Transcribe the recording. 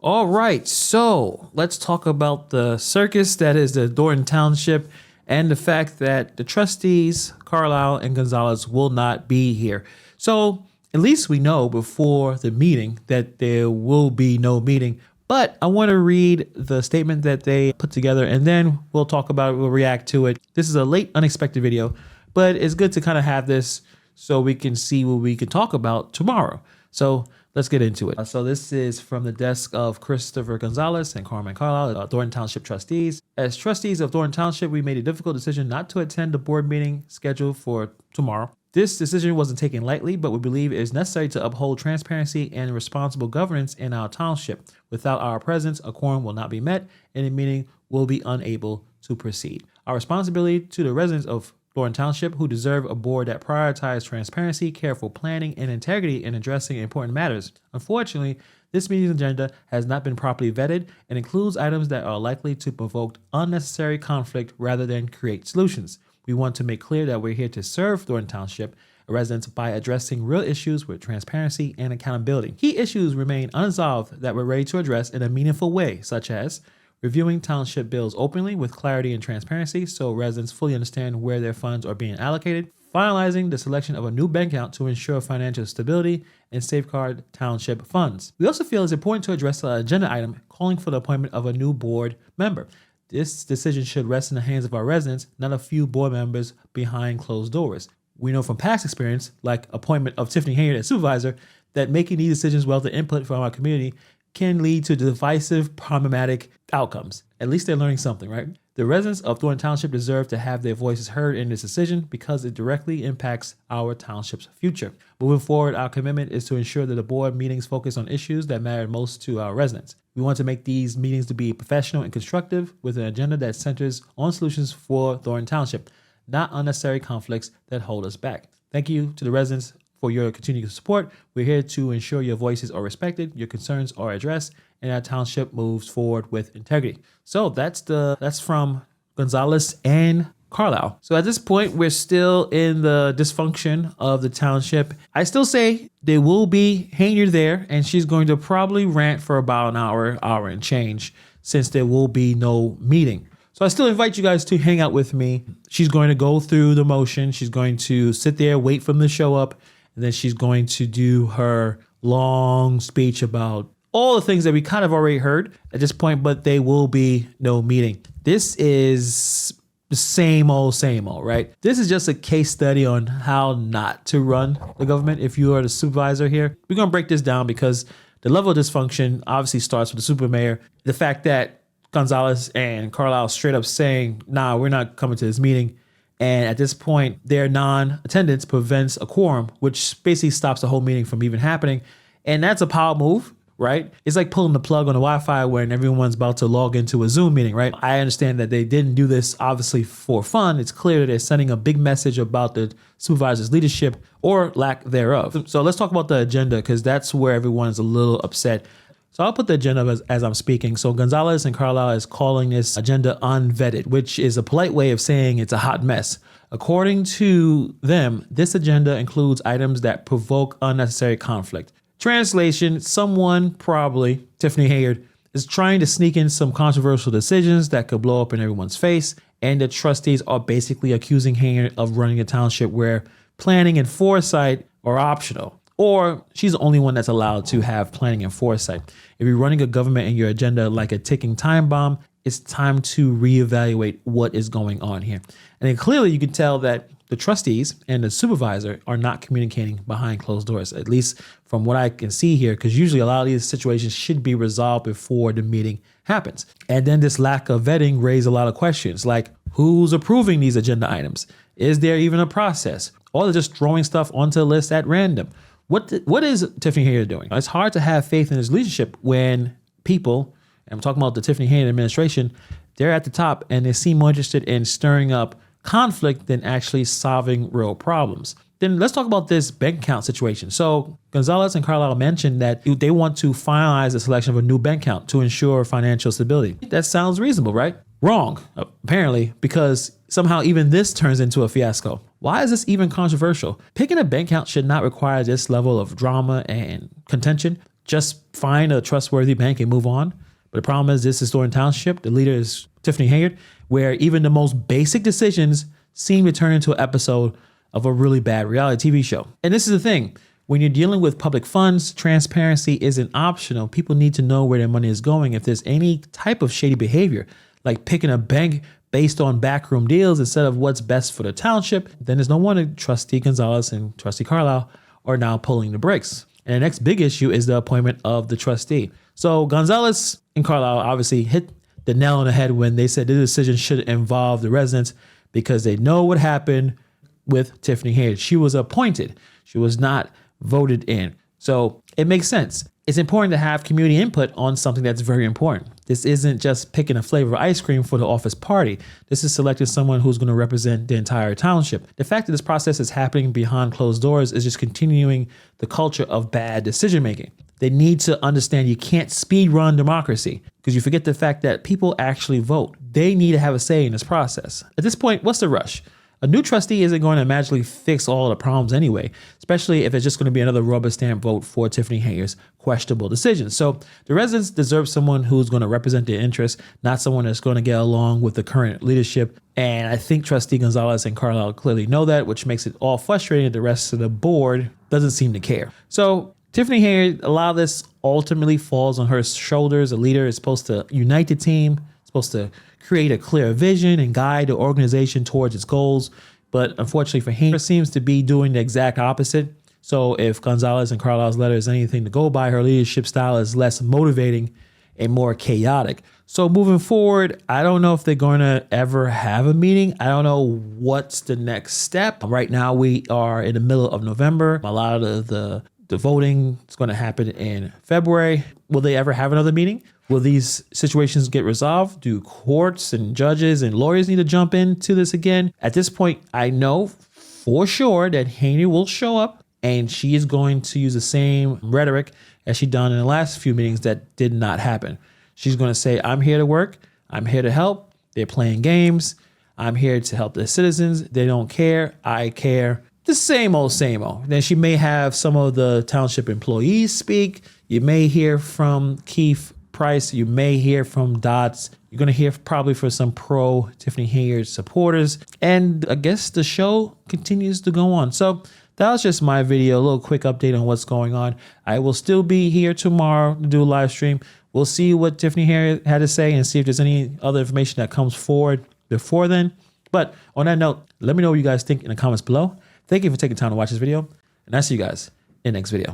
All right, so let's talk about the circus that is the Thornton Township and the fact that the trustees, Carlisle and Gonzalez, will not be here. So at least we know before the meeting that there will be no meeting. But I want to read the statement that they put together and then we'll talk about it, we'll react to it. This is a late, unexpected video, but it's good to kind of have this so we can see what we can talk about tomorrow. So let's get into it. So this is from the desk of Christopher Gonzalez and Carmen Carlisle, Thornton Township trustees. As trustees of Thornton Township, we made a difficult decision not to attend the board meeting scheduled for tomorrow. This decision wasn't taken lightly, but we believe it is necessary to uphold transparency and responsible governance in our township. Without our presence, a quorum will not be met and the meeting will be unable to proceed. Our responsibility to the residents of Thornton Township, who deserve a board that prioritizes transparency, careful planning, and integrity in addressing important matters. Unfortunately, this meeting's agenda has not been properly vetted and includes items that are likely to provoke unnecessary conflict rather than create solutions. We want to make clear that we're here to serve Thornton Township residents by addressing real issues with transparency and accountability. Key issues remain unresolved that we're ready to address in a meaningful way, such as reviewing township bills openly with clarity and transparency so residents fully understand where their funds are being allocated, finalizing the selection of a new bank account to ensure financial stability and safeguard township funds. We also feel it's important to address the agenda item calling for the appointment of a new board member. This decision should rest in the hands of our residents, not a few board members behind closed doors. We know from past experience, like appointment of Tiffany Henyard as supervisor, that making these decisions without the input from our community can lead to divisive, problematic outcomes. At least they're learning something, right? The residents of Thornton Township deserve to have their voices heard in this decision because it directly impacts our township's future. Moving forward, our commitment is to ensure that the board meetings focus on issues that matter most to our residents. We want to make these meetings to be professional and constructive with an agenda that centers on solutions for Thornton Township, not unnecessary conflicts that hold us back. Thank you to the residents for your continued support. We're here to ensure your voices are respected, your concerns are addressed, and our township moves forward with integrity. So that's from Gonzalez and Carlisle. So at this point, we're still in the dysfunction of the township. I still say there will be Henyard there, and she's going to probably rant for about an hour and change, since there will be no meeting. So I still invite you guys to hang out with me. She's going to go through the motion. She's going to sit there, wait for them to show up, and then she's going to do her long speech about all the things that we kind of already heard at this point, but there will be no meeting. This is the same old, right? This is just a case study on how not to run the government if you are the supervisor here. We're going to break this down because the level of dysfunction obviously starts with the super mayor. The fact that Gonzalez and Carlisle straight up saying, nah, we're not coming to this meeting. And at this point, their non-attendance prevents a quorum, which basically stops the whole meeting from even happening. And that's a power move, right? It's like pulling the plug on the Wi-Fi when everyone's about to log into a Zoom meeting, right? I understand that they didn't do this obviously for fun. It's clear that they're sending a big message about the supervisor's leadership or lack thereof. So let's talk about the agenda because that's where everyone's a little upset. So I'll put the agenda as I'm speaking. So Gonzalez and Carlisle is calling this agenda unvetted, which is a polite way of saying it's a hot mess. According to them, this agenda includes items that provoke unnecessary conflict. Translation, someone, probably Tiffany Henyard, is trying to sneak in some controversial decisions that could blow up in everyone's face. And the trustees are basically accusing Henyard of running a township where planning and foresight are optional. Or she's the only one that's allowed to have planning and foresight. If you're running a government and your agenda like a ticking time bomb, it's time to reevaluate what is going on here. And then clearly you can tell that the trustees and the supervisor are not communicating behind closed doors, at least from what I can see here, because usually a lot of these situations should be resolved before the meeting happens. And then this lack of vetting raised a lot of questions like who's approving these agenda items? Is there even a process? Or they're just throwing stuff onto a list at random. What is Tiffany Henyard doing? It's hard to have faith in his leadership when people, and I'm talking about the Tiffany Henyard administration, they're at the top and they seem more interested in stirring up conflict than actually solving real problems. Then let's talk about this bank account situation. So Gonzalez and Carlisle mentioned that they want to finalize the selection of a new bank account to ensure financial stability. That sounds reasonable, right? Wrong, apparently, because somehow even this turns into a fiasco. Why is this even controversial? Picking a bank account should not require this level of drama and contention. just find a trustworthy bank and move on. But the problem is this is Thornton Township. The leader is Tiffany Henyard, where even the most basic decisions seem to turn into an episode of a really bad reality TV show. And this is the thing. When you're dealing with public funds, transparency isn't optional. People need to know where their money is going. If there's any type of shady behavior, like picking a bank based on backroom deals instead of what's best for the township, then there's no wonder Trustee Gonzalez and Trustee Carlisle are now pulling the brakes. And the next big issue is the appointment of the trustee. So Gonzalez and Carlisle obviously hit the nail on the head when they said the decision should involve the residents because they know what happened with Tiffany Henyard. She was appointed. She was not voted in. So it makes sense. It's important to have community input on something that's very important. This isn't just picking a flavor of ice cream for the office party. This is selecting someone who's going to represent the entire township. The fact that this process is happening behind closed doors is just continuing the culture of bad decision making. They need to understand you can't speed run democracy because you forget the fact that people actually vote. They need to have a say in this process. At this point, what's the rush? A new trustee isn't going to magically fix all the problems anyway, especially if it's just going to be another rubber stamp vote for Tiffany Henyard's questionable decisions. So the residents deserve someone who's going to represent their interests, not someone that's going to get along with the current leadership. And I think Trustee Gonzalez and Carlisle clearly know that, which makes it all frustrating that the rest of the board doesn't seem to care. So Tiffany Henyard, a lot of this ultimately falls on her shoulders. A leader is supposed to unite the team, supposed to create a clear vision and guide the organization towards its goals. But unfortunately for him, seems to be doing the exact opposite. So if Gonzalez and Carlisle's letter is anything to go by, her leadership style is less motivating and more chaotic. So moving forward, I don't know if they're going to ever have a meeting. I don't know what's the next step. Right now, we are in the middle of November. A lot of the voting is going to happen in February. Will they ever have another meeting? Will these situations get resolved? Do courts and judges and lawyers need to jump into this again? At this point, I know for sure that Henyard will show up and she is going to use the same rhetoric as she done in the last few meetings that did not happen. She's going to say, I'm here to work. I'm here to help. They're playing games. I'm here to help the citizens. They don't care. I care. The same old, same old. Then she may have some of the township employees speak. You may hear from Keith Price. You may hear from Dots. You're going to hear probably for some pro Tiffany Henyard supporters. And I guess the show continues to go on. So that was just my video, a little quick update on what's going on. I will still be here tomorrow to do a live stream. We'll see what Tiffany Henyard had to say and see if there's any other information that comes forward before then. But on that note, let me know what you guys think in the comments below. Thank you for taking time to watch this video, and I'll see you guys in the next video.